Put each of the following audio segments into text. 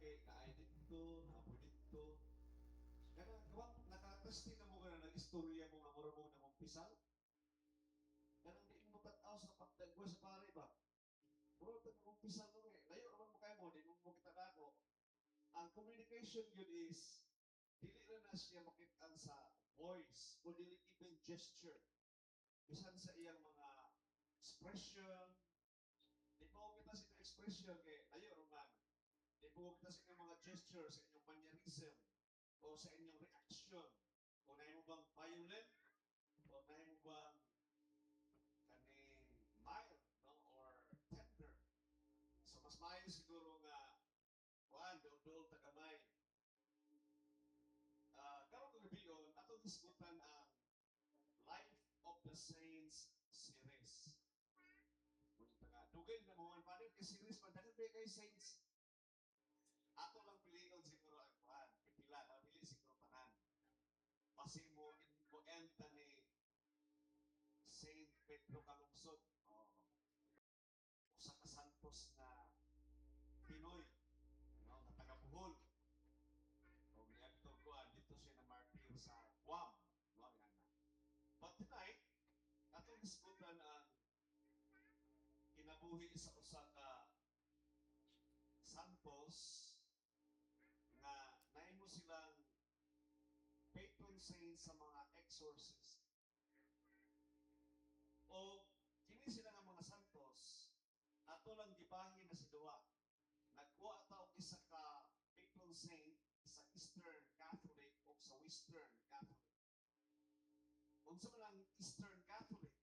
kay naay dito, napoy dito. Kaya kawang nakatesti na mo na nag-istorya mo nga mura mo na mong pisal. Kaya hindi mo tataw sa pagdagwa sa pare ba? Mura ito mong pisal mo eh. Layo naman mo kayo mo, di mo kita na ako. Ang communication yun is, dili na siya makita sa voice o dili even gesture. Bisan sa iyang mga expression, di po kita sa inyong expression kay layo naman. Di po kita sa inyong mga gesture, sa inyong mannerism, o sa inyong reaction. O na mo bang violent, o na mo bang kaning mild, no? Or tender. So mas maayo siguro nga kuan dol tagamay. Karon ko gabion atong diskutan ang Life of the Saints series. Dugay na mo ang panig kay series pa daghan ba kay saints. Ato lang pilion siguro ang kuan, pipila na dili siguro tanan. Pasig mo enta ni Saint Pedro Calungsod. Usa ka santos na Pinoy, no, na taga Bohol. O niadto kuan dito siya na martir sa Guam, no, yan. But tonight, atong diskutan ang kinabuhi sa usa ka santos nga naimo silang patron saint sa mga exorcist. O kini sila nga mga santos ato lang gibahin na si duwa. Nagkuha ta og isa ka patron saint sa Eastern Catholic o sa Western Catholic. Unsa man ang Eastern Catholic?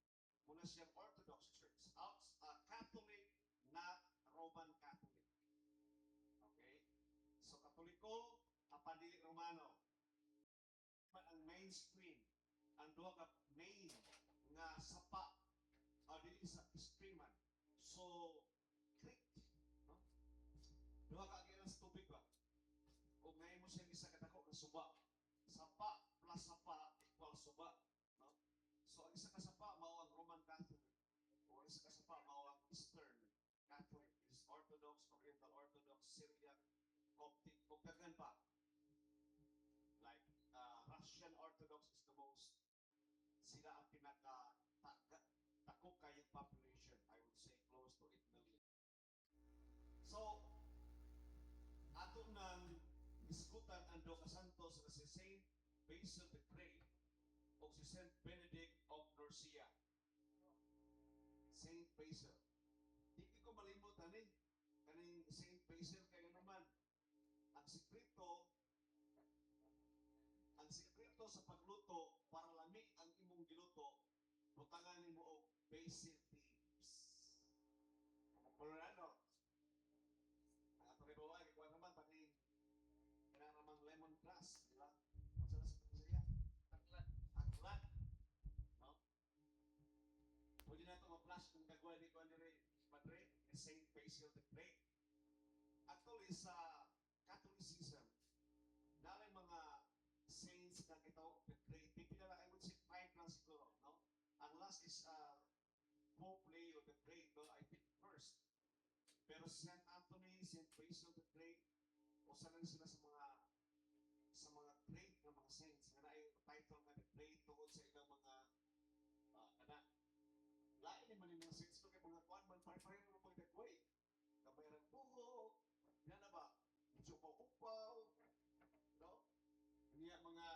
Muna siyang Orthodox Church. Catholic, not Roman Catholic. Okay? So, Katoliko, Padili Romano. Ang mainstream, ang duha ka main nga sapa o dili sa extreman. So, Greek, no? Duha ka agian sa tubig ba? O ngayon mo siya isa katako ng suba. Sapa plus sapa equal suba. No? So, ang isa ka sapa, mao ang Roman Catholic. O ang isa ka sapa, mao ang Eastern Catholic. Is Orthodox, Oriental Orthodox, Syriac, Coptic, o kagan pa. Like, Russian Orthodox is the most, sila ang tako kayong population. I would say close to 8 million. So, ato nang diskutan ang duha ka santos na si Saint Basil the Great o si Saint Benedict of Nursia. Saint Basil. Di ko malimot kaning Saint Basil kayo naman. Ang sikreto sa pagluto para lami ang imong giluto, butangan nimo og basil leaves. Colorado. Ang ato kay bawa, ikuha naman pati namang lemongrass, di ba? Ang sarap sa saya. Aklat. No? Pwede na ito ma-flash kung kagwa di ko ni Padre, ni Saint Basil the Great. Actually, sa Catholicism, dahil mga saints na ito, the Great, pipila lang, I would say 5 lang siguro, no? Ang last is Pope Leo the Great, no? I think first. Pero St. Anthony, St. Basil the Great, usa lang sila sa mga great na mga saints nga naay title nga the Great tungkol sa ilang mga anak. Lain naman yung mga saints kay mga kuan man pare-pareho naman pag dagway. Kabayran buhok, nga na ba? Medyo upaw, no? Niya mga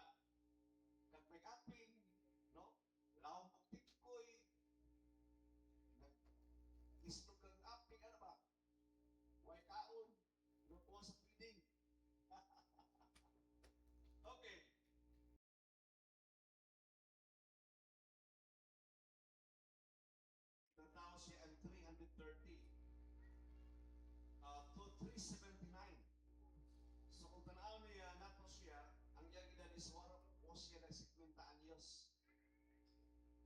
kagpay-aping, no? Lawang og tikoy, islog kang aping, ano ba? Way kaon, no? Kuha sa feeding. Okay. Natao siya ang 330 to 379. So kung tanaw niya nato siya, ang iyang edad is warap o siya na 50 anyos.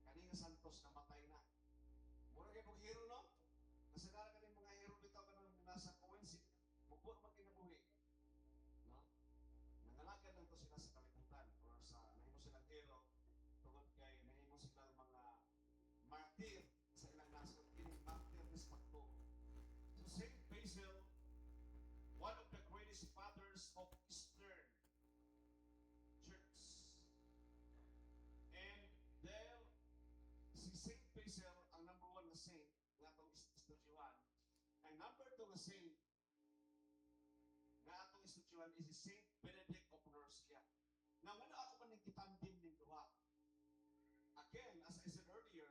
Kaning santos na matay na. Mura kay kong hero, no? Nasagara ka ng mga hero bitaw ka nang nasa coincidence. Bukod magkinabuhi. No? Nangalagad lang to sila sa kalibutan or sa nahimo silang hero tungod kay nahimo silang mga martir sa ilang nasod. Kining martir is pagto. So Saint Basil, one of the greatest nga atong istudyuhan. Ang number 2 nga saint nga atong istudyuhan is si Saint Benedict of Nursia. Now, wala ako man nagkitandim ng duha. Again, as I said earlier,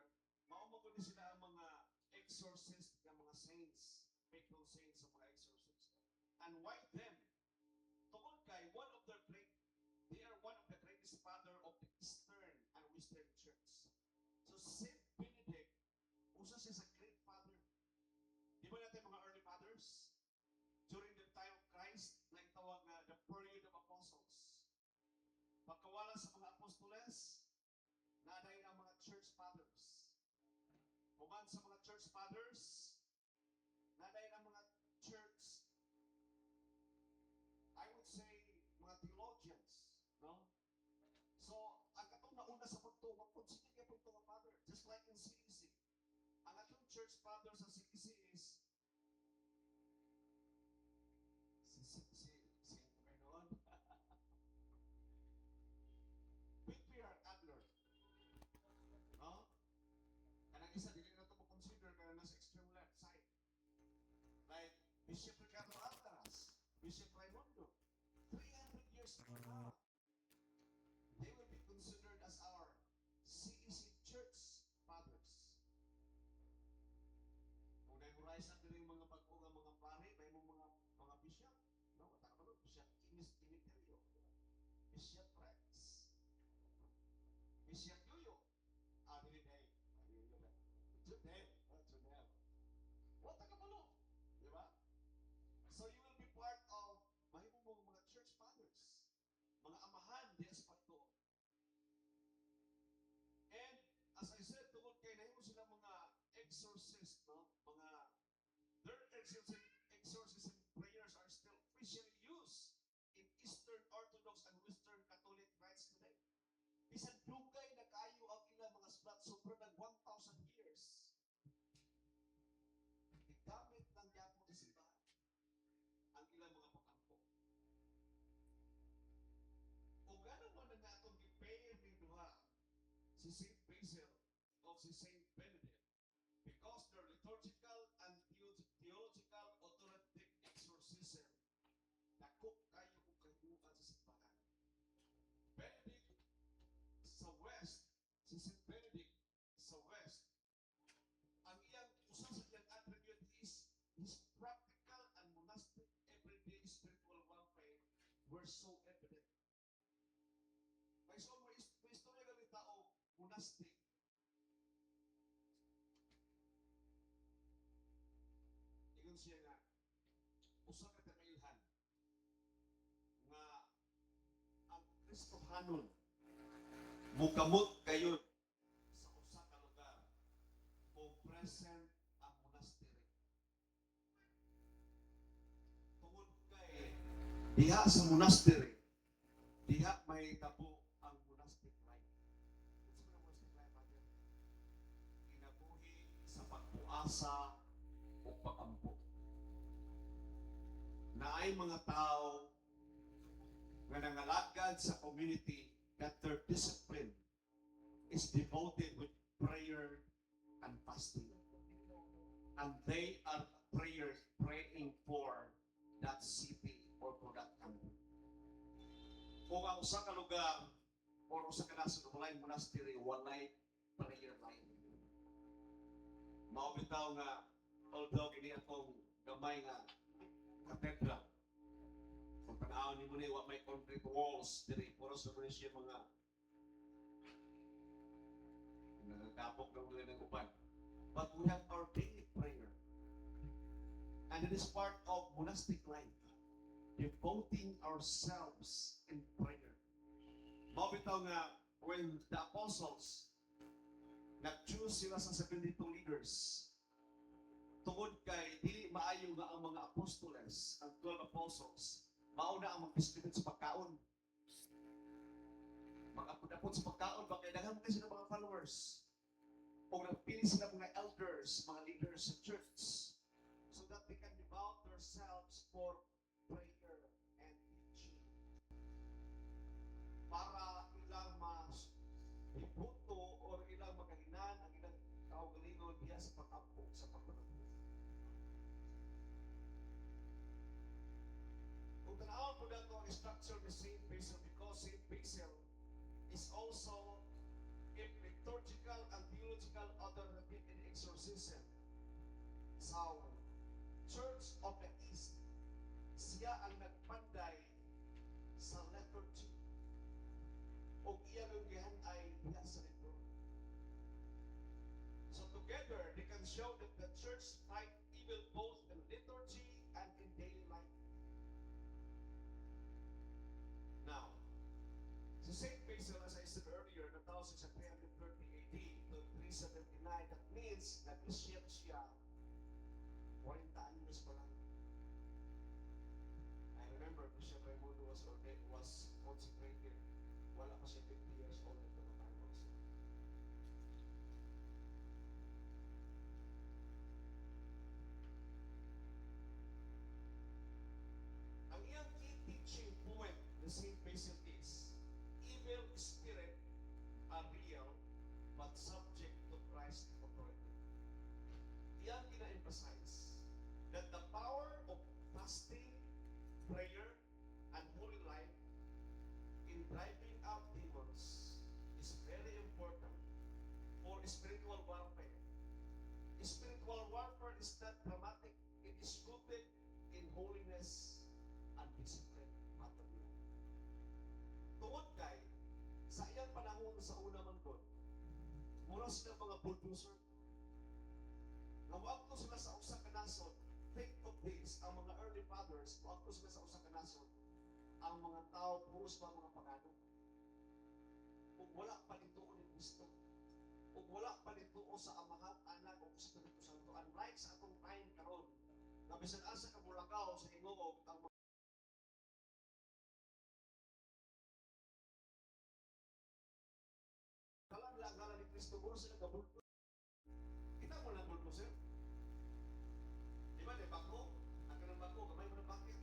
maumagod ni sila ang mga exorcist, ang mga saints, patron saints sa mga exorcist. And why them? Tungkol kay one of their great, they are one of the greatest father of the Eastern and Western Church. So Saint Benedict, usa siya sa great father. Di ba natin mga early fathers? During the time of Christ, nagtawag nga the period of apostles. Pagkawala sa mga apostoles, naday ang mga church fathers. Human sa mga church fathers, naday ang mga church, I would say, mga theologians, no? So, ang katong nauna sa pagtuwa, consider niya pagtuwa father, just like in CEC. Ang atong church father sa CEC is Whitfield Adler. No? Kanang isa, dili na ito mo consider kaya nasa extreme left side. Like Bishop Ricardo Alcaraz, Bishop Raimundo. 300 years from now, they will be considered as our CEC church fathers. Kung na-horizon din yung mga bago nga mga pare, may mga bishop, no? Mataka ba Bishop Imiterio, Bishop Rex, Bishop Yuyo, dili day, today, today. What taka ba no? Di ba? So you will be part of mahimo mo mga church fathers, mga amahan diya sa pagtuo. And as I said, tungod kay nahimo sila mga exorcist, no? Mga their exorcism prayers are still officially used in Eastern Orthodox and Western Catholic rites today. Bisan dugay na kaayo ang ilang mga splat, sobra ng 1,000 years. Igamit ng yapon sa simbahan ang ilang mga pakampo. O gano'n mo na natong i-pair ng duha si Saint Basil o si Saint Benedict because their liturgical and theological authoritative exorcism dakop kayo kung kahimuan sa simbahan. Benedict sa West, si Saint Benedict sa West, ang iyang usa sa iyang attribute is his practical and monastic everyday spiritual welfare were so evident. May istorya kami tao monastic. Ingon siya nga, usa ka takailhan nga ang Kristohanon mukamot kayo sa usa ka lugar o present ang monastery. Tungod kay diha sa monastery, diha may tabo ang monastic life. Unsa man ang monastic life natin? Kinabuhi sa pagpuasa o pagampo. Naay mga tao nga nangalagad sa community that their discipline is devoted with prayer and fasting. And they are praying for that city or for that country. Kung ang usa ka lugar or usa ka nasod walay monastery, walay prayer life. Mao bitaw nga although kini atong gamay nga cathedral, kung tanawon ni mo ni wa may concrete walls diri, puro sa siya mga nagkapok ng mga ng upan. But we have our daily prayer. And it is part of monastic life, devoting ourselves in prayer. Mabitaw nga, when the apostles nag-choose sila sa 72 leaders, tungod kay dili maayo nga ang mga apostoles, ang 12 apostles, mauna ang mag-distribute sa pagkaon. Mag-apod sa pagkaon, bakit daghan mo sila mga followers. O nagpili sila mga elders, mga leaders sa church, so that they can devote themselves for prayer and teaching. Para ilang mas ibuto o ilang magahinan ang ilang kaugalingon diya sa pag-ampok sa pag structure ni Saint Basil because Saint Basil is also a liturgical and theological authority in exorcism. So, Church of the East, siya ang nagpanday sa liturgy o iyang gihan ay diha sa libro. So together, they can show that the church fight evil both in liturgy and in daily life. Now, si Saint Basil, as I said earlier, na tao sa 330 AD to 379, that means nag-bishop siya 40 anyos pa lang. I remember Bishop Raimundo was consecrated. Wala pa siya 50 years old at the time also. Ang iyang key teaching point ni Saint Basil is, evil spirit are real but subject to Christ's authority. Iyang gina-emphasize that the power of fasting, prayer, and holy life in driving out demons is very important for spiritual warfare. Spiritual warfare is not dramatic. It is rooted in holiness and discipline. Tuod kay, sa iyang panahon sa una man doon, mura sila mga bulldozer. Nawag ko sila sa usa ka nasod. Think of this, ang mga early fathers, nawag ko sila sa usa ka nasod, ang mga tao, puros ba mga pagano? Kung wala pa dito ni Kristo, kung wala pa dito sa Amahan, Anak, o sa Espiritu Santo, unlike sa atong time karon, na bisan asa ka Bulacau sa Hingog, ang kalang lang ngala ni Kristo, mura sila kabulto. Kita mo lang bulto, sir? Di ba, bako? Ang kanang bako, kamay mo na bakit?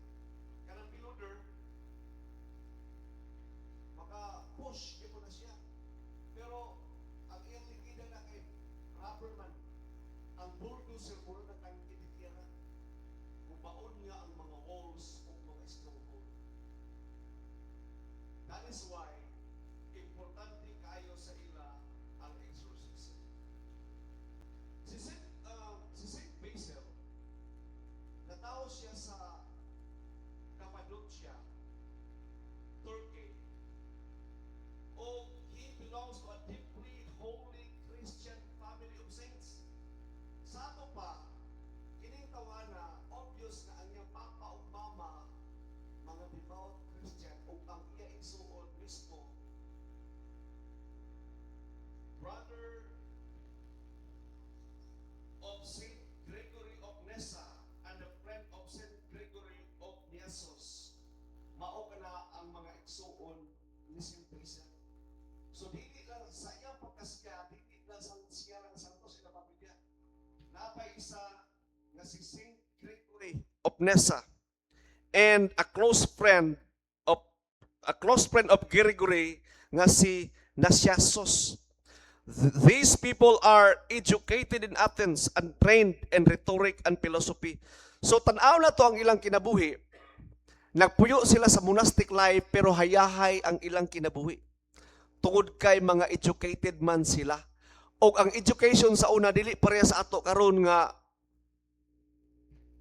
Kanang piloder, maka-push, ito na siya. Pero, ang iyang likida na kay Rubberman, ang bulldozer mura na kang tinitira. Ubaon niya ang mga walls o mga stronghold. That is why, importante kayo sa ila ang exorcism. Si Saint Basil, natao siya sa Cappadocia, Turkey. He belongs to a deeply holy Christian family of saints. Sa ato pa, kining tawana, obvious na ang iyang papa o mama, mga devout Christian, o ang iya igsuon mismo, brother of Saint Gregory of Nyssa and a friend of Saint Gregory of Naissos. Mao kana ang mga igsuon ni Saint Basil. So dili lang sa iyang pagkasya, dili lang sa siya lang santos sa pamilya. Napay isa nga si Saint Gregory of Nyssa and a close friend of Gregory nga si Naissos. These people are educated in Athens and trained in rhetoric and philosophy. So tanaw na to ang ilang kinabuhi. Nagpuyo sila sa monastic life pero hayahay ang ilang kinabuhi. Tungod kay mga educated man sila. O ang education sa una dili pareha sa ato karon nga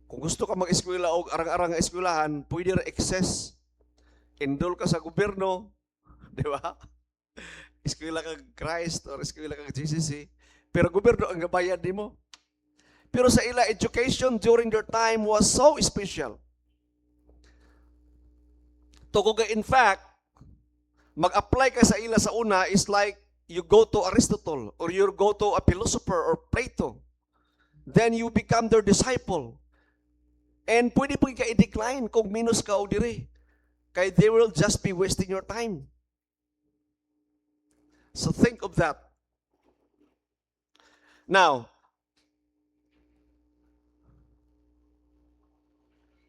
kung gusto ka mag-eskwela o arang-arang nga eskwelahan, pwede ra excess. Enroll ka sa gobyerno, di ba? Eskwela kag Christ or eskwela kag GCC, pero gobyerno ang gabayad nimo. Pero sa ila education during their time was so special. Tukuga in fact, mag-apply ka sa ila sa una is like you go to Aristotle or you go to a philosopher or Plato. Then you become their disciple. And pwede po ka i-decline kung minus ka o dire. Kaya they will just be wasting your time. So think of that. Now,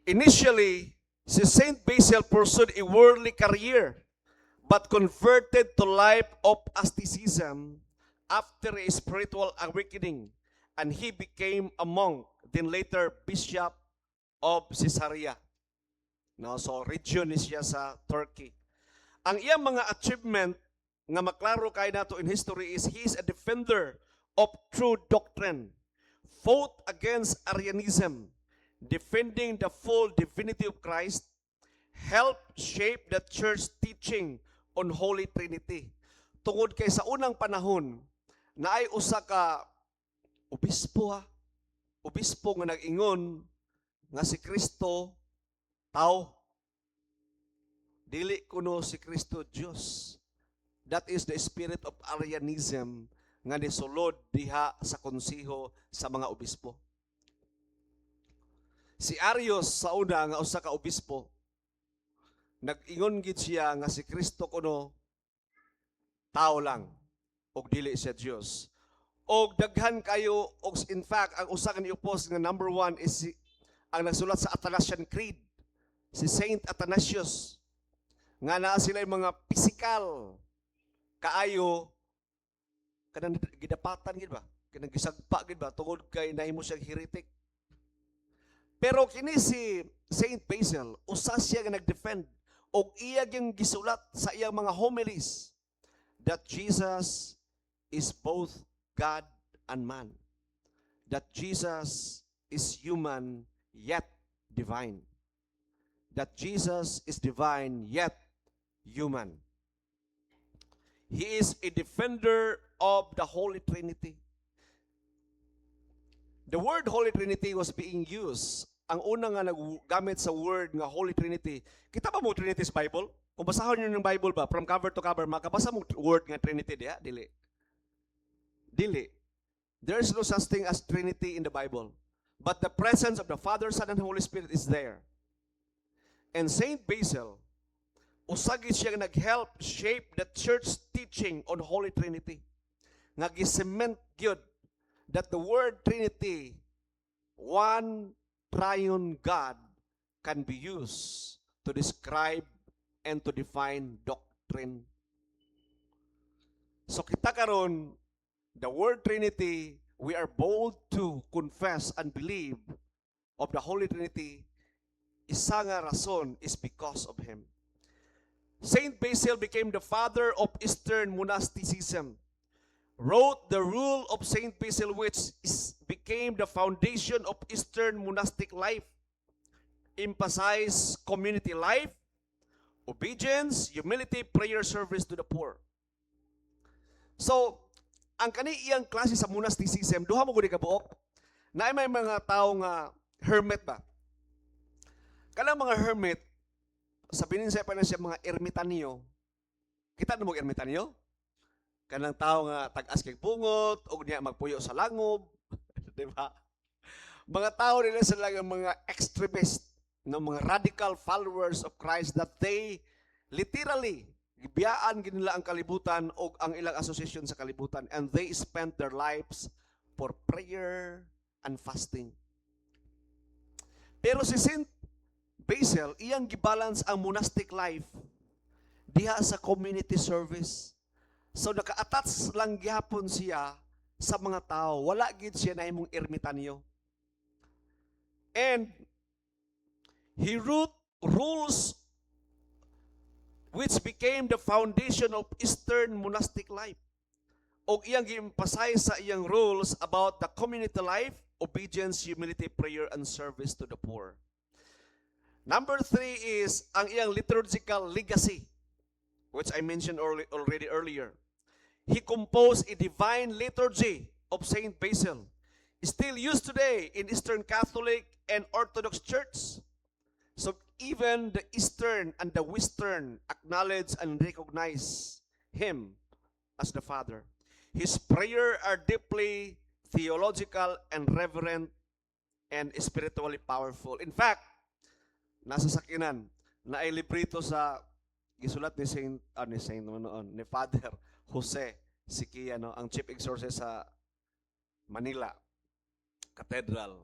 initially, si Saint Basil pursued a worldly career but converted to life of asceticism after a spiritual awakening, and he became a monk, then later bishop of Caesarea. No, so region ni siya sa Turkey. Ang iyang mga achievement nga maklaro kay nato in history is he is a defender of true doctrine, fought against Arianism, defending the full divinity of Christ, helped shape the church teaching on Holy Trinity. Tungod kay sa unang panahon, naay usa ka obispo obispo nga nag-ingon nga si Kristo tao. Dili kuno si Kristo Dios. That is the spirit of Arianism nga nisulod diha sa konsiho sa mga obispo. Si Arius sa una nga usa ka obispo, nag-ingon gid siya nga si Kristo kuno tao lang og dili siya Dios. Og daghan kayo, og in fact ang usa ka niupos nga number 1 is ang nagsulat sa Athanasian Creed, si Saint Athanasius, nga naa sila yung mga physical kaayo kanang gidapatan gid ba, kanang gisagpa gid ba tungod kay nahimo siyang heretic. Pero kini si Saint Basil, usa siya nga nag-defend og iya gyang gisulat sa iyang mga homilies that Jesus is both God and man. That Jesus is human yet divine. That Jesus is divine yet human. He is a defender of the Holy Trinity. The word Holy Trinity was being used. Ang una nga naggamit sa word nga Holy Trinity. Kita ba mo Trinity sa Bible? Kung basahon niyo ng Bible ba, from cover to cover, makabasa mo word nga Trinity diya? Dili. Dili. There is no such thing as Trinity in the Bible. But the presence of the Father, Son, and Holy Spirit is there. And Saint Basil, usagi siya nag-help shape the church teaching on Holy Trinity. Nga gisement gyud that the word Trinity, one triune God, can be used to describe and to define doctrine. So kita karon, the word Trinity, we are bold to confess and believe of the Holy Trinity. Isa nga rason is because of Him. Saint Basil became the father of Eastern monasticism, wrote the Rule of Saint Basil, which became the foundation of Eastern monastic life, emphasized community life, obedience, humility, prayer, service to the poor. So, ang kaniyang klase sa monasticism, duha mo gudi kabuok, na may mga tao nga hermit ba? Kanang mga hermit, sabihin sa pa na siya mga ermitanyo. Kita na mo ermitanyo? Kanang tao nga tag-as kay bungot, o niya magpuyo sa langob. Di ba? Mga tao nila sila nga mga extremist, no, mga radical followers of Christ that they literally gibiyaan ginila ang kalibutan o ang ilang association sa kalibutan, and they spent their lives for prayer and fasting. Pero si Saint Basil, iyang gibalance ang monastic life diha sa community service. So naka-attach lang gihapon siya sa mga tao. Wala gid siya nahimong ermitanyo. And he wrote rules which became the foundation of Eastern monastic life. O iyang gi-emphasize sa iyang rules about the community life, obedience, humility, prayer, and service to the poor. Number 3 is ang iyang liturgical legacy, which I mentioned already earlier. He composed a divine liturgy of Saint Basil, still used today in Eastern Catholic and Orthodox Church. So even the Eastern and the Western acknowledge and recognize him as the Father. His prayers are deeply theological and reverent and spiritually powerful. In fact, nasa sakinan na ay librito sa gisulat ni Father Jose Siquia, no, ang chief exorcist sa Manila Cathedral.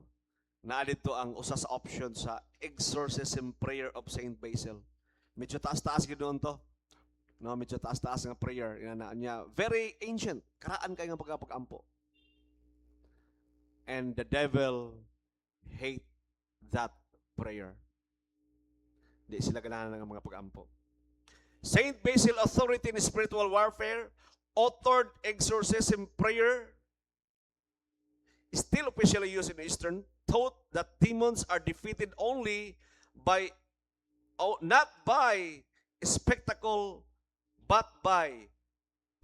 Na dito ang usa sa option sa exorcism prayer of Saint Basil. Medyo taas-taas gid doon to. No, medyo taas-taas nga prayer niya. Very ancient. Karaan kay nga pagkampo. And the devil hate that prayer. Di sila ganahan ng mga pag-ampo. Saint Basil authority in spiritual warfare, authored exorcism prayer, still officially used in Eastern, taught that demons are defeated only by, not by spectacle, but by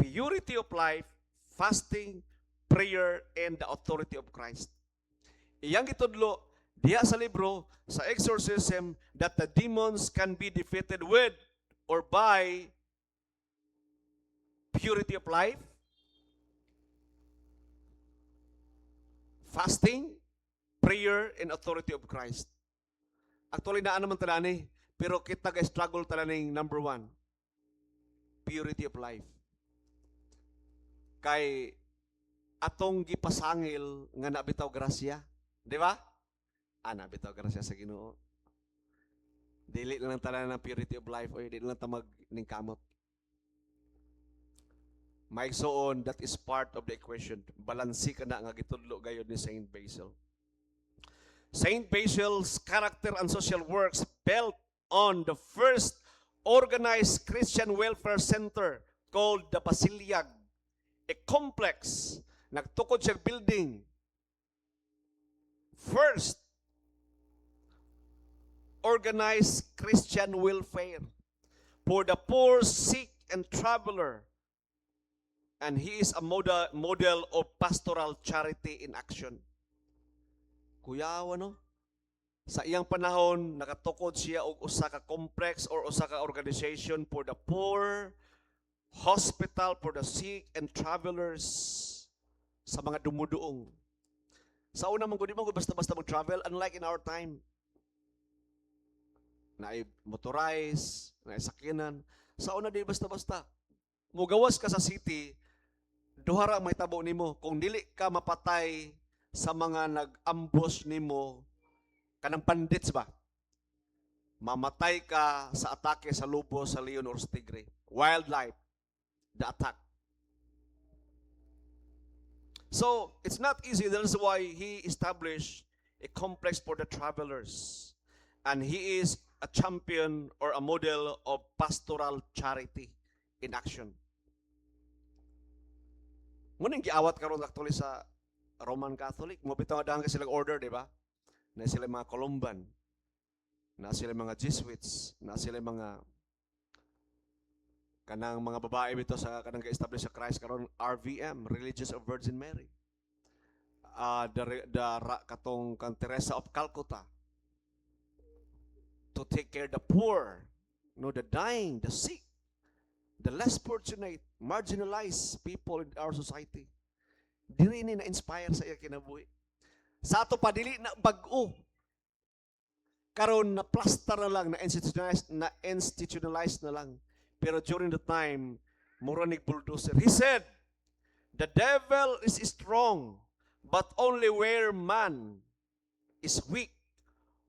purity of life, fasting, prayer, and the authority of Christ. Iyang gitudlo diha sa libro sa exorcism that the demons can be defeated with or by purity of life, fasting, prayer, and authority of Christ. Actually, naan naman talani, pero kita struggle talaning number 1, purity of life. Kay atong gipasangil nga nabitaw grasya, di ba? Nabitaw grasya sa Ginoo. Dili lang tanan ng purity of life o dili lang tamag ning kamot. Maigsoon, that is part of the equation. Balansi ka na nga gitudlo gayud ni Saint Basil. Saint Basil's character and social works built on the first organized Christian welfare center called the Basiliag, a complex, nagtukod siya building. First organized Christian welfare for the poor, sick, and traveler. And he is a model of pastoral charity in action. Kuyaw, ano? Sa iyang panahon, nakatukod siya og usa ka complex or usa ka organization for the poor, hospital for the sick, and travelers sa mga dumuduong. Sa una, di mo basta-basta mag-travel, unlike in our time. Naay motorize, naay sakinan. Sa una, di basta-basta. Mugawas ka sa city, duhara may tabo nimo. Kung dili ka mapatay sa mga nag-ambush nimo, kanang bandits ba? Mamatay ka sa atake sa lobo, sa leon, or sa tigre. Wildlife, the attack. So, it's not easy. That's why he established a complex for the travelers. And he is a champion or a model of pastoral charity in action. Ngunit giawat karon actually sa Roman Catholic, mo bitaw dahan ka silang order, di ba? Na sila mga Columban, na sila mga Jesuits, na sila mga kanang mga babae bito sa kanang ga-establish sa Christ karon, RVM, Religious of Virgin Mary. Katong kang Teresa of Calcutta, to take care of the poor, the dying, the sick, the less fortunate, marginalized people in our society. Dili ni na-inspire sa iya kinabuhi. Sa ato pa, dili na bag-o. Karon na plaster na lang, na institutionalized na lang. Pero during the time, Moronic bulldozer. He said, the devil is strong, but only where man is weak.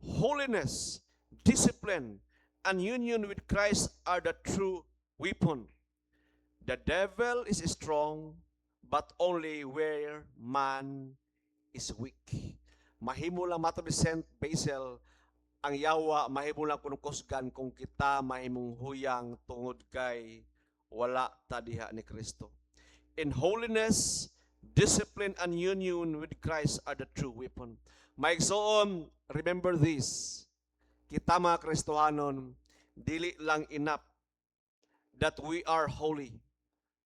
Holiness, discipline, and union with Christ are the true weapon. The devil is strong, but only where man is weak. Mahimo lang mato ni Saint Basil, ang yawa mahimo lang kuno kusgan kung kita mahimong huyang tungod kay wala ta diha ni Kristo. In holiness, discipline, and union with Christ are the true weapon. Maigsoon, remember this. Kita mga Kristohanon, dili lang enough that we are holy.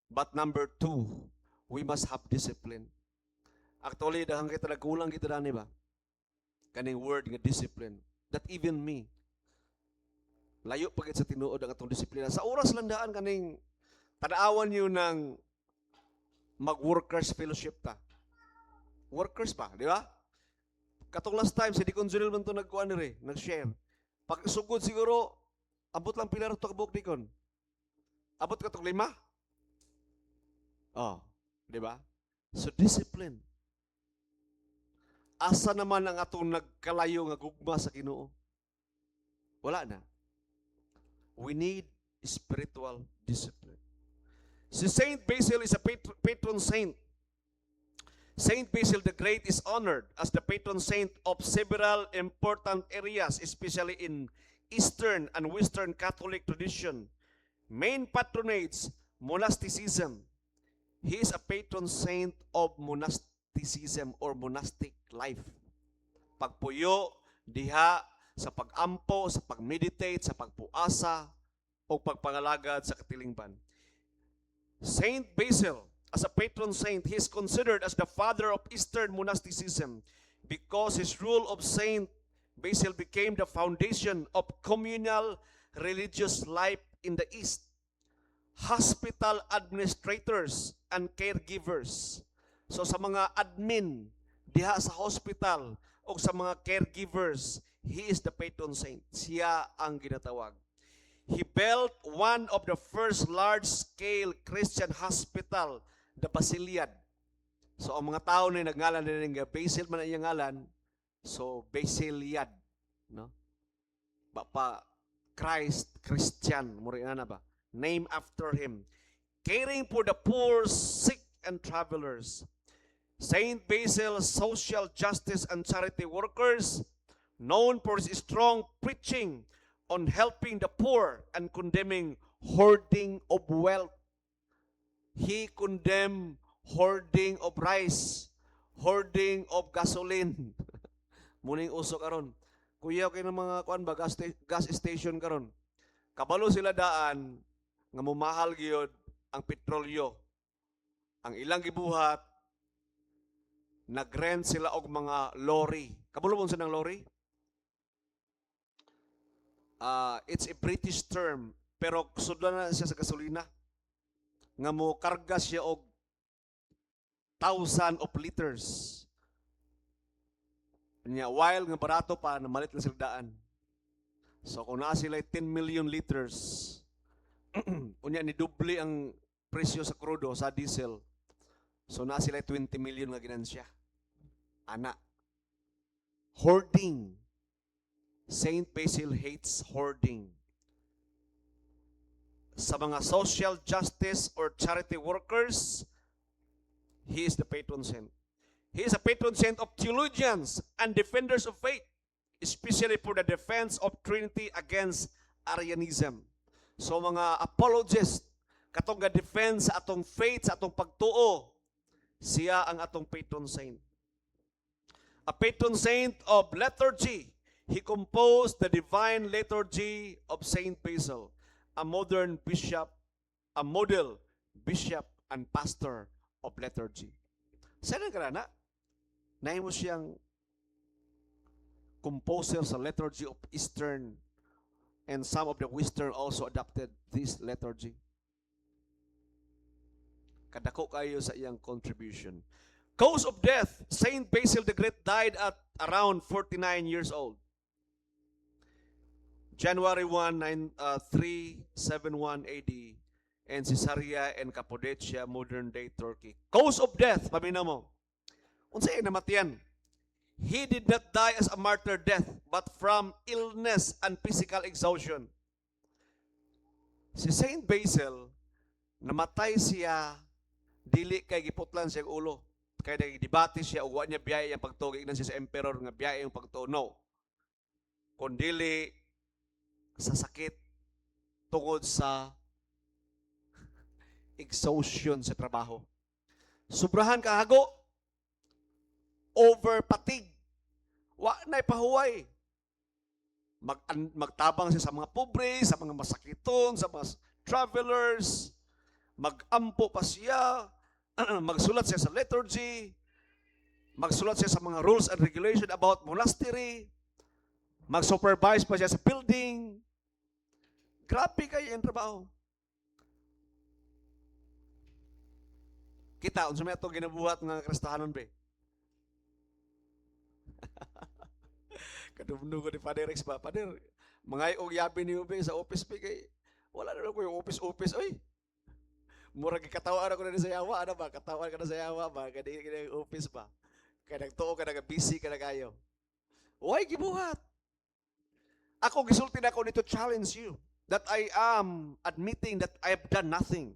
But number 2, we must have discipline. Actually, dahang kita nagkulang kita dani ba? Kaning word nga discipline. That even me. Layo pagit sa tinuod ang atong disiplina. Sa oras lang daan kaning tanaawan niyo ng mag-workers fellowship ta. Workers pa, di ba? Katong last time, si Deacon Junel man ito nag-share. Pag sugod siguro, abot lang pila ito kabuk, Deacon. Abot ka itong 5? Oh, di ba? So, discipline. Asa naman ang atong nagkalayo nga gugma sa Ginoo? Wala na. We need spiritual discipline. Si Saint Basil is a patron saint. Saint Basil the Great is honored as the patron saint of several important areas, especially in Eastern and Western Catholic tradition. Main patronage, monasticism. He is a patron saint of monasticism or monastic life. Pagpuyo, diha, sa pagampo, sa pagmeditate, sa pagpuasa, o pagpangalagad sa katilingban. Saint Basil, as a patron saint, he is considered as the father of Eastern monasticism because his rule of Saint Basil became the foundation of communal religious life in the East. Hospital administrators and caregivers. So sa mga admin diha sa hospital o sa mga caregivers, he is the patron saint. Siya ang ginatawag. He built one of the first large-scale Christian hospital, the Basiliad. So ang mga tao na nagngalan din nga Basil man ang iyang ngalan, so Basiliad, no? Bapa Christ, Christian, mo rin na ba? Name after him. Caring for the poor, sick, and travelers. Saint Basil, social justice and charity workers, known for his strong preaching on helping the poor and condemning hoarding of wealth. He condemned hoarding of rice, hoarding of gasoline. Muning uso karon. Kuya kay ng mga kuan ba gas station karon. Kabalo sila daan nga mumahal gyud ang petrolyo. Ang ilang gibuhat nagrent sila og mga lorry. Kabalo mo sa nang lorry? It's a British term, pero sudlan na siya sa gasolina. Nga mo karga siya og 1,000 of liters. Nya while nga barato pa namalit na sila daan. So kung naa sila 10 million liters, unya ni doble ang presyo sa crudo sa diesel. So naa sila 20 million nga ginansya. Ana. Hoarding. Saint Basil hates hoarding. Sa mga social justice or charity workers, he is the patron saint. He is a patron saint of theologians and defenders of faith, especially for the defense of Trinity against Arianism. So mga apologists, katong ga-defense sa atong faith, sa atong pagtuo, siya ang atong patron saint. A patron saint of liturgy, he composed the divine liturgy of Saint Basil, a model bishop and pastor of liturgy. Saan ka na? Nahimo siyang composer sa liturgy of Eastern, and some of the Western also adopted this liturgy. Kadako kayo sa iyang contribution. Cause of death, Saint Basil the Great died at around 49 years old. January 1, 371 AD, and Caesarea and Cappadocia, modern-day Turkey. Cause of death, pamina mo. Unsay namatian? He did not die as a martyr death, but from illness and physical exhaustion. Si Saint Basil, namatay siya, dili kay giputlan siya ulo. Kaya nagdibati siya, uwa niya biyaya yung pagtugig na siya sa emperor, nga biyaya yung pagtuo. No. Kundili, sa sakit tungod sa exhaustion sa trabaho. Sobrahan kahago, over fatigue, wa na'y pahuway. Magtabang siya sa mga pobre, sa mga masakiton, sa mga travelers, magampo pa siya, magsulat siya sa liturgy, magsulat siya sa mga rules and regulation about monastery, mag-supervise pa siya sa building. Grabe kayo yung trabaho. Kita, unsa may ato ginabuhat ng kristahanon be. Kadumno ko ni Father Rex ba? Father, mga og yabi ni Ube sa office be kay wala na ko yung office. Oy. Mura gikatawaan ako na sa yawa, ano ba? Katawan ka na sa yawa ba? Kadi office ba? Kaya nagtuo ka na busy ka na kayo. Why gibuhat? Ako gisulti na ako nito challenge you that I am admitting that I have done nothing.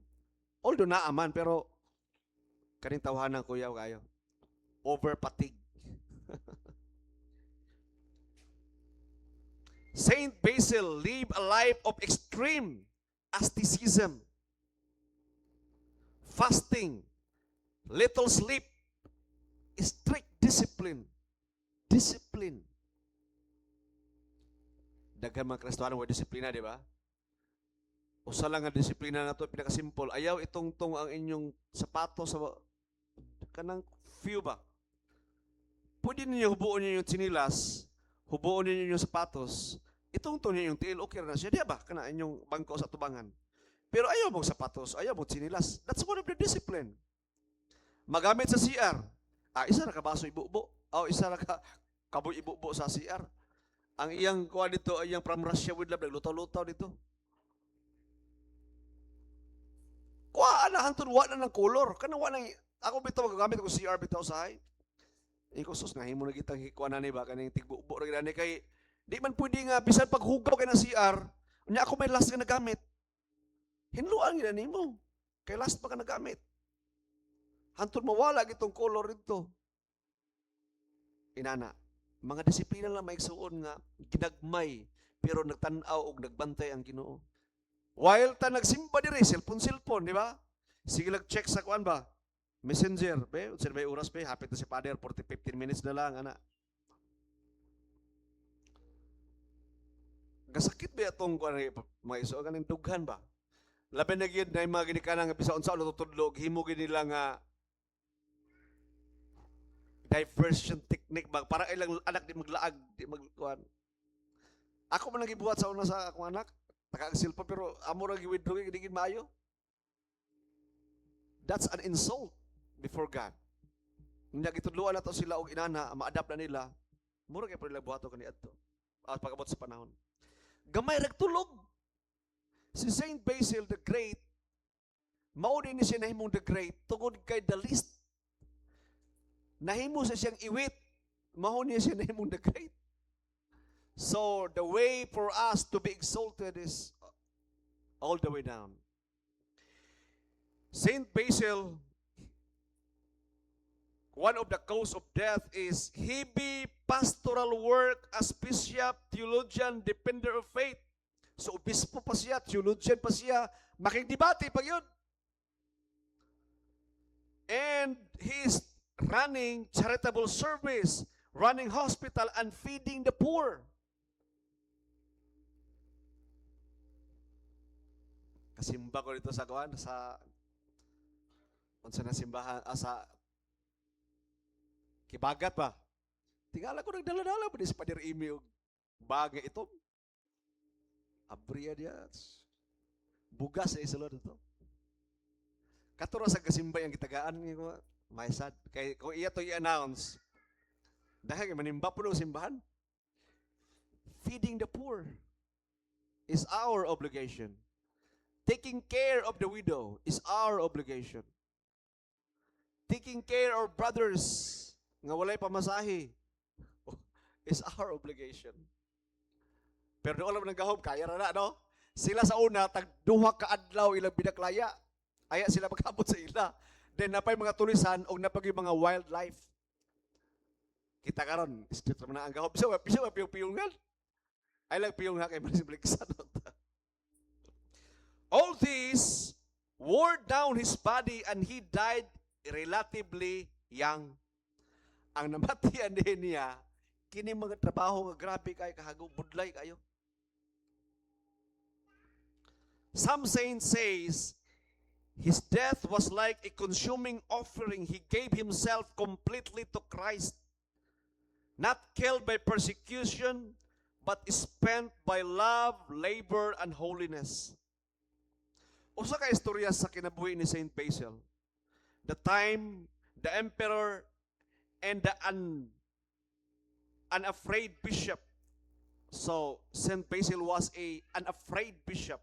Although naaman, pero kaning tawanan ko yaw kayo. Over fatigue. Saint Basil lived a life of extreme asceticism, fasting, little sleep, strict discipline. Discipline. Daghan mga Kristiyano wa disiplina, di ba? Usa lang nga disiplina na to, pinakasimple. Ayaw itong ang inyong sapatos sa kanang few ba? Pwede ninyo hubuon ninyo yung sinilas, hubuon ninyo yung sapatos, itong ninyo yung tiil, okay na siya. Di ba? Kana inyong bangko sa tubangan. Pero ayaw mong sapatos, ayaw mong sinilas. That's one of the discipline. Magamit sa CR. Isa na ka baso ibubo. Isa na ka kaboy ibubo sa CR. Ang iyang kuha dito, ay iyang from Russia with love, naglutaw-lutaw dito. Kuha na, hantun, wa na ng color. Kanawa na, ako bitaw, magagamit ko CR bitaw sa hay. Ikaw sus, nahimo na kitang kuha na ni ba, kaning tigbubo na gani kay, di man pwede nga, bisan paghugaw kay ng CR, niya ako may last nga nagamit. Hinluan gina nimo. Kay last pa ka nagamit. Hantun mawala gitong color dito. Inana, mga disiplina lang maigsuon nga ginagmay pero nagtanaw og nagbantay ang Ginoo. While ta nagsimba diri cellphone, di ba? Sige lang check sa kuan ba? Messenger, be, unsa ba oras be? Hapit na si Father 15 minutes na lang ana. Gasakit ba atong kuan mga isuon kaning dughan ba? Labi na gyud na mga ginikanan nga bisan unsa ulo tutudlog, himo gid nila nga diversion technique ba para ilang anak di maglaag di magkuan. Ako man nagibuhat sa una sa akong anak, taka-silpa pero amo ra gi-withdraw di gid maayo. That's an insult before God. Nya gitudloan nato sila og inana, ma-adapt na nila. Mura kay pala buhato kaniadto. Pagabot sa panahon. Gamay rag tulog. Si Saint Basil the Great, mao din ni siya nahimong the Great tungod kay the least. Nahimo sa siyang iwit, mao niya siya nahimong the Great. So the way for us to be exalted is all the way down. Saint Basil, one of the cause of death is heavy pastoral work as bishop, theologian, defender of faith. So obispo pa siya, theologian pa siya, makikdebate pa yun. And he's running charitable service, running hospital, and feeding the poor. Kasimba ko dito sa kuan, sa unsa na simbahan, sa Kibagat ba? Tingala ko nagdala-dala pa sa Pader Imi og bagay ito. Abriya dia. Bugas sa isulod ito. Katuro sa kasimbay ang gitagaan ko, may sad. Kay kung iya to i-announce, dahil manimba po ng simbahan. Feeding the poor is our obligation. Taking care of the widow is our obligation. Taking care of brothers nga walay pamasahe is our obligation. Pero doon alam ng gahom, kaya na, no? Sila sa una, tagduha ka adlaw ilang binaklaya. Aya sila magkabot sa ila. Then napay mga tulisan o napag yung mga wildlife. Kita karon, street naman na ang gahom. Bisa piyong-piyongan. Ay lang piyong ha kay Marisibliksan. All these wore down his body and he died relatively young. Ang namatian din niya, kini mga trabaho nga grabe kay kahagong budlay kayo. Some saints says his death was like a consuming offering. He gave himself completely to Christ, not killed by persecution, but spent by love, labor, and holiness. Usa ka istorya sa kinabuhi ni Saint Basil. The time the emperor and the unafraid bishop. So, Saint Basil was an unafraid bishop.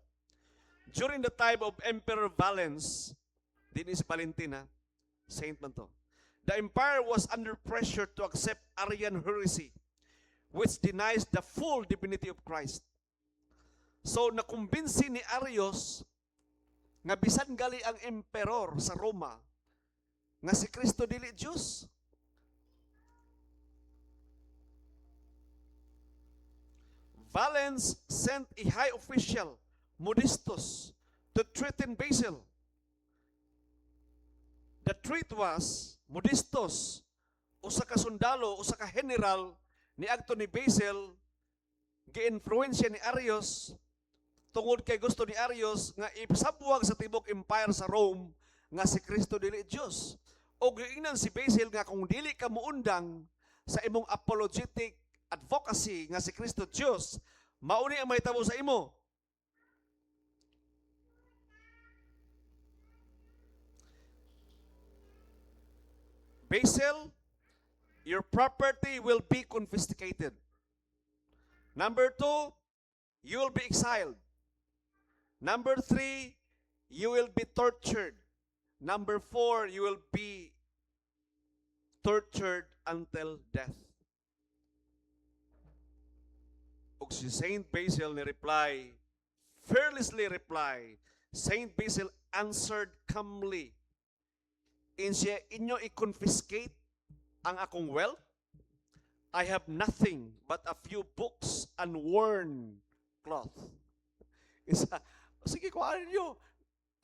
During the time of Emperor Valens, din is Valentina, saint man to. The empire was under pressure to accept Arian heresy, which denies the full divinity of Christ. So, nakumbinsi ni Arius nga bisan gali ang emperor sa Roma nga si Kristo dili Diyos. Valens sent a high official, Modestus, to threaten Basil. The threat was, Modestus, usa ka sundalo, usa ka general, ni adto ni Basil, gi-influensya ni Arius, tungod kay gusto ni Arius, nga ipasabwag sa tibok empire sa Rome, nga si Kristo dili Diyos. O giingnan si Basil nga kung dili ka muundang sa imong apologetic advocacy nga si Kristo Diyos, mauni ang mahitabo sa imo. Basil, your property will be confiscated. Number 2, you will be exiled. Number 3, you will be tortured. Number 4, you will be tortured until death. Ug si Saint Basil ni reply, fearlessly reply, Saint Basil answered calmly, siya inyo i-confiscate ang akong wealth? I have nothing but a few books and worn cloth. Isa, sige, kuhaan nyo.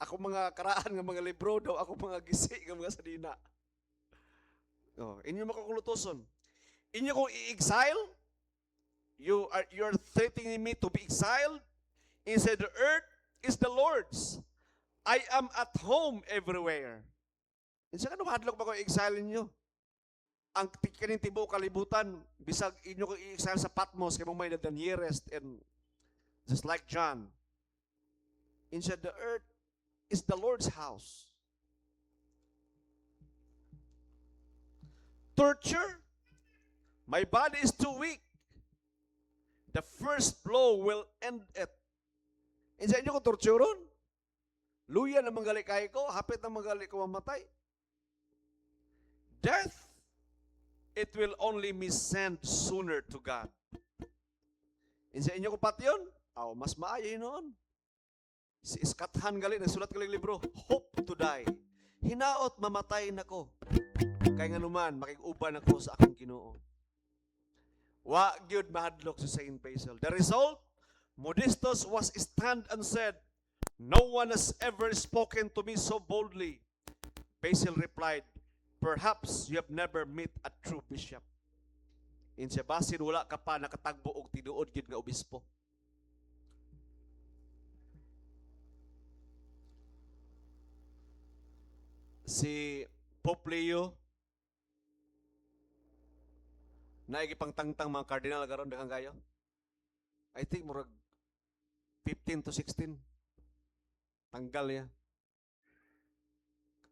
Ako mga karaan ng mga libro daw, ako mga gisi ng mga sadina. Oh, inyo makakulutoson. Inyo kong i-exile? You are threatening me to be exiled? Instead, the earth is the Lord's. I am at home everywhere. Insa ka hadlok ba ko i-exile ninyo? Ang kaning tibuok kalibutan, bisag inyo ko i-exile sa Patmos, kay mong may the nearest, and just like John. Instead, the earth is the Lord's house. Torture? My body is too weak. The first blow will end it. Insa inyo ko torturon? Luya na manggali kay ko, hapit na manggali ko mamatay. Death, it will only me send sooner to God. Insa inyo ko patyon? Aw, mas maayo noon. Si Iskathan gali, nagsulat kaling libro, Hope to Die. Hinaot, mamatay na ko. Kaya nga naman, makikuban ako sa aking Ginoo. Wa gyud mahadlok si Saint Basil. The result, Modestus was stand and said, no one has ever spoken to me so boldly. Basil replied, perhaps you have never met a true bishop. Insa basin wala ka pa nakatagbo og tinuod gyud nga obispo. Si Pope Leo naigipang tangtang mga cardinal karon daghang kayo. I think murag 15 to 16. Tanggal niya.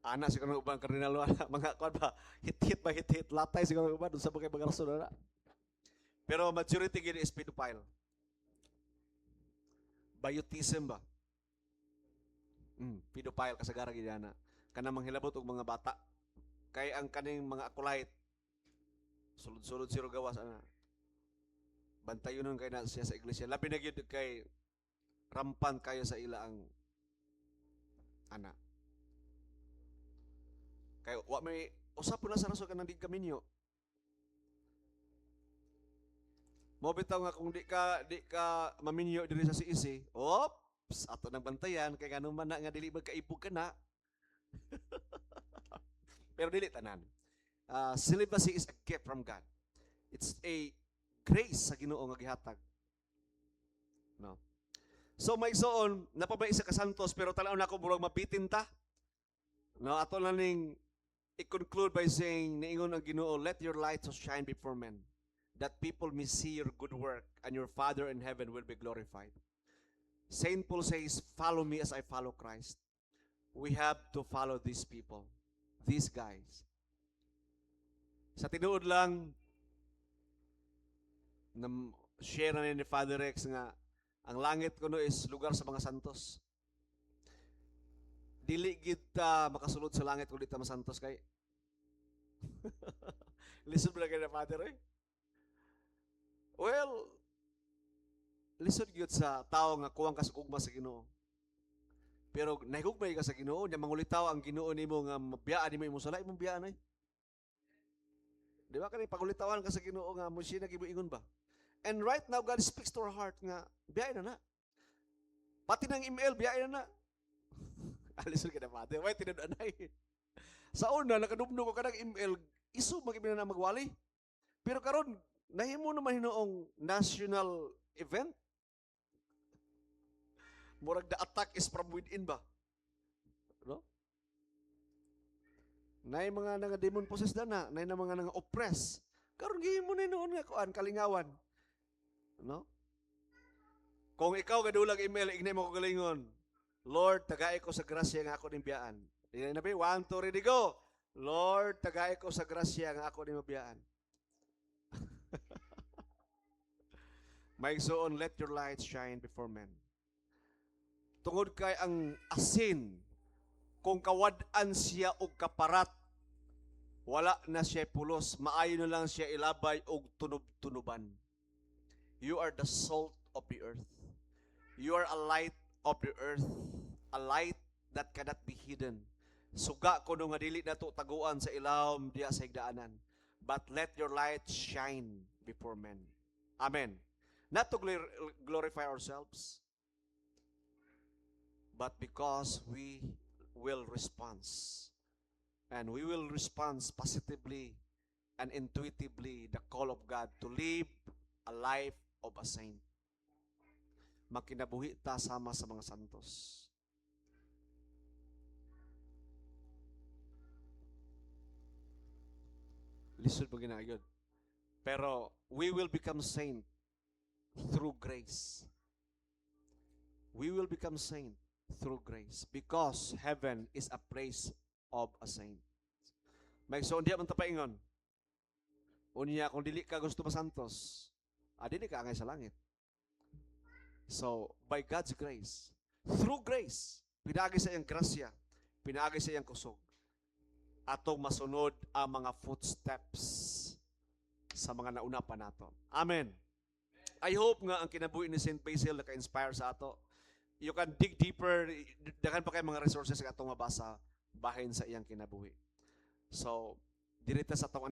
Ana siguro ubang kardinal mga kuan ba hit-hit ba hit-hit latay siguro ba dun sa mga rason na. Pero majority gid is pedophile. Biotism ba? Pedophile kasagara gid ana. Kana manghilabot og mga bata. Kay ang kaning mga acolyte sulod-sulod siro gawas ana. Bantayon kay na siya sa iglesia. Labi na gyud kay rampan kayo sa ila ang ana. Kay wa may usap na sa rason kanang di kaminyo. Mo bitaw nga kung di ka maminyo diri sa CEC, ops, ato nang bantayan kay kanang man na nga dili magkaipog kana. Pero dili tanan. Celibacy is a gift from God. It's a grace sa Ginoo nga gihatag. No. So may soon napabay sa kasantos pero tanaw na ko murag mabitin ta. No, ato na ning i-conclude by saying niingon ang Ginoo, let your light so shine before men, that people may see your good work and your Father in heaven will be glorified. Saint Paul says, follow me as I follow Christ. We have to follow these people, these guys. Sa tinuod lang, share na ni Father Rex nga, ang langit kuno is lugar sa mga santos. Dili kita makasulod sa langit kung di ta masantos kay. Listen ba kay na Father eh? Well, listen gyud sa tao nga kuwang kasugugma sa Ginoo. Pero nahigugmay ka sa Ginoo, nya mangulitaw ang Ginoo nimo nga mabiyaan nimo imong sala, imong biyaan ay. Di ba kanay pagulitawan ka sa Ginoo nga mo siya nagibuingon ba? And right now, God speaks to our heart nga, biyay na na. Pati ng email, biyay na na. Alisun ka na pati. Wait, tinanay. Sa una, nakadumno ko ka ng email, iso mag-email na magwali. Pero karon nahimo naman hinoong national event. Murag the attack is from within ba? No? Nay mga nga demon possessed na, nay na mga nga oppress. Karon gihimo na noon nga kuan kalingawan. No? Kung ikaw gadulag email, ignay mo ko galingon. Lord, tagay ko sa grasya nga ako nimbiyaan. Dinay na ba? 1, 2, ready, go! Lord, tagay ko sa grasya nga ako nimbiyaan. Maigsoon, let your light shine before men. Tungod kay ang asin, kung kawad-an siya og kaparat, wala na siya pulos, maayo na lang siya ilabay og tunob-tunuban. You are the salt of the earth. You are a light of the earth, a light that cannot be hidden. Suga ko nga dili na to taguan sa ilawom diya sa higdaanan. But let your light shine before men. Amen. Not to glorify ourselves, but because we will respond. And we will respond positively and intuitively the call of God to live a life of a saint. Makinabuhi ta sama sa mga santos. Lisod mo ginagod. Pero we will become saint through grace. We will become saint through grace because heaven is a place of a saint. May so diya man tapaingon. Unya kung dili ka gusto masantos, dili ka angay sa langit. So, by God's grace, through grace, pinagi sa iyang grasya, pinagi sa iyang kusog, atong masunod ang mga footsteps sa mga nauna pa nato. Amen. I hope nga ang kinabuhi ni St. Basil naka-inspire sa ato. You can dig deeper, daghan pa kay mga resources nga atong mabasa bahin sa iyang kinabuhi. So, dirita sa atong